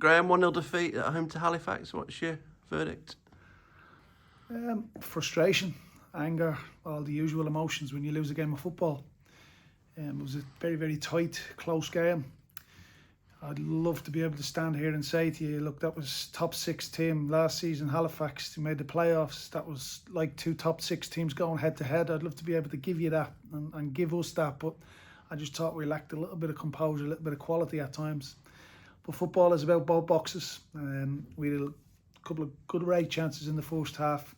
Graham, 1-0 defeat at home to Halifax. What's your verdict? Frustration, anger, all the usual emotions when you lose a game of football. It was a very, very tight, close game. I'd love to be able to stand here and say to you, look, that was top 6 team last season, Halifax, who made the playoffs. That was like 2 top 6 teams going head to head. I'd love to be able to give you that and give us that, but I just thought we lacked a little bit of composure, a little bit of quality at times. But football is about both boxes. We had a couple of good great chances in the first half.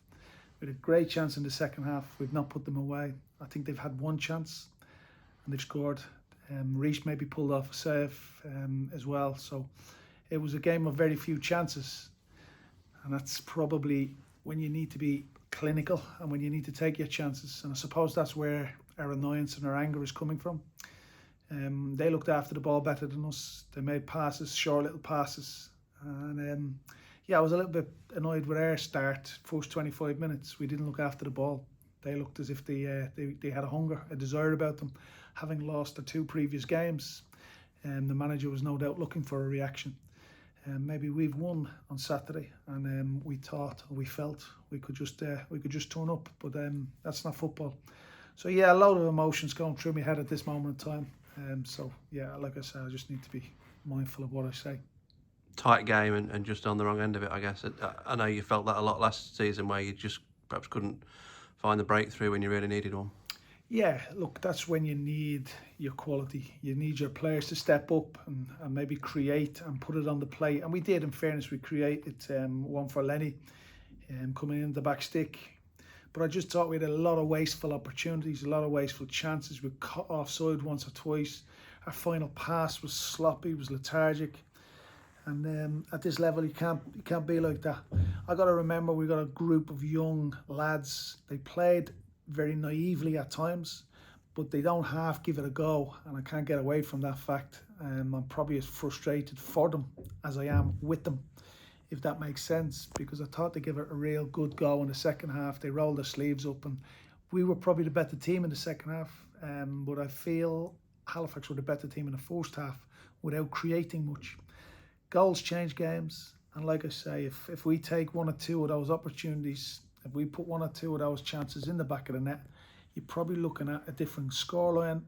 We had a great chance in the second half. We've not put them away. I think they've had one chance and they've scored. Reece maybe pulled off a save as well. So it was a game of very few chances. And that's probably when you need to be clinical and when you need to take your chances. And I suppose that's where our annoyance and our anger is coming from. They looked after the ball better than us. They made passes, short little passes. And I was a little bit annoyed with our start, first 25 minutes. We didn't look after the ball. They looked as if they had a hunger, a desire about them, having lost the 2 previous games. The manager was no doubt looking for a reaction. Maybe we've won on Saturday, and we felt we could just turn up, but that's not football. So yeah, a load of emotions going through my head at this moment in time. Like I said, I just need to be mindful of what I say. Tight game and just on the wrong end of it, I guess. I know you felt that a lot last season, where you just perhaps couldn't find the breakthrough when you really needed one. Yeah, look, that's when you need your quality. You need your players to step up and maybe create and put it on the plate. And we did, in fairness, we created one for Lenny coming in the back stick. But I just thought we had a lot of wasteful opportunities, a lot of wasteful chances. We cut offside once or twice. Our final pass was sloppy, was lethargic. And at this level, you can't be like that. I got to remember, we got a group of young lads. They played very naively at times, but they don't half give it a go, and I can't get away from that fact. I'm probably as frustrated for them as I am with them, if that makes sense, because I thought they gave it a real good go in the second half. They rolled their sleeves up, and we were probably the better team in the second half. But I feel Halifax were the better team in the first half without creating much. Goals change games, and like I say, if we take 1 or 2 of those opportunities, if we put 1 or 2 of those chances in the back of the net, you're probably looking at a different scoreline,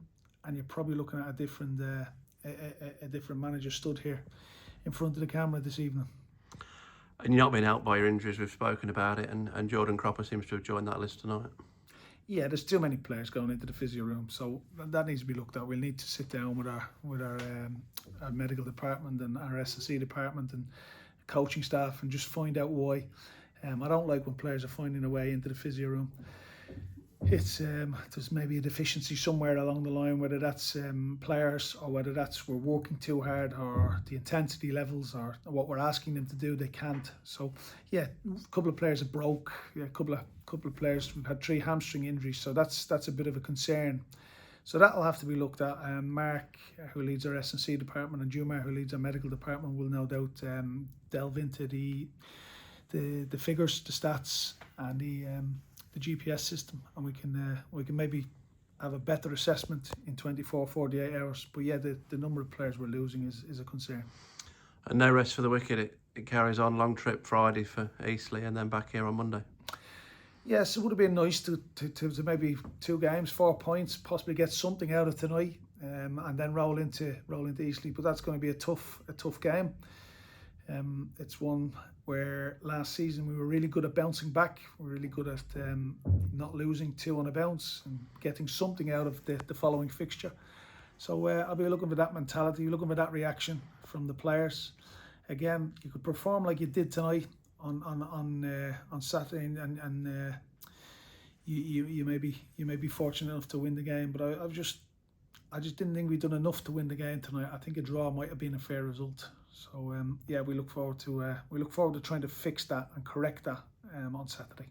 and you're probably looking at a different manager stood here in front of the camera this evening. And you're not being helped by your injuries. We've spoken about it, and Jordan Cropper seems to have joined that list tonight. Yeah, there's too many players going into the physio room, so that needs to be looked at. We'll need to sit down with our medical department and our S&C department and coaching staff and just find out why. I don't like when players are finding a way into the physio room. It's there's maybe a deficiency somewhere along the line, whether that's players or whether that's we're working too hard or the intensity levels or what we're asking them to do they can't. So yeah, a couple of players are broke. Yeah, a couple of players, we've had 3 hamstring injuries, so that's a bit of a concern. So that'll have to be looked at. Mark, who leads our S&C department, and Jumar, who leads our medical department, will no doubt delve into the figures, the stats, and the GPS system, and we can maybe have a better assessment in 24, 48 hours. But yeah, the number of players we're losing is a concern. And no rest for the wicked. It carries on. Long trip Friday for Eastleigh, and then back here on Monday. Yes, it would have been nice to maybe 2 games, 4 points, possibly get something out of tonight, and then roll into Eastleigh. But that's going to be a tough game. It's one where last season we were really good at bouncing back. We were really good at not losing 2 on a bounce and getting something out of the following fixture. So I'll be looking for that mentality, looking for that reaction from the players. Again, you could perform like you did tonight on Saturday, and you may be fortunate enough to win the game. But I just didn't think we'd done enough to win the game tonight. I think a draw might have been a fair result. So we look forward to trying to fix that and correct that on Saturday.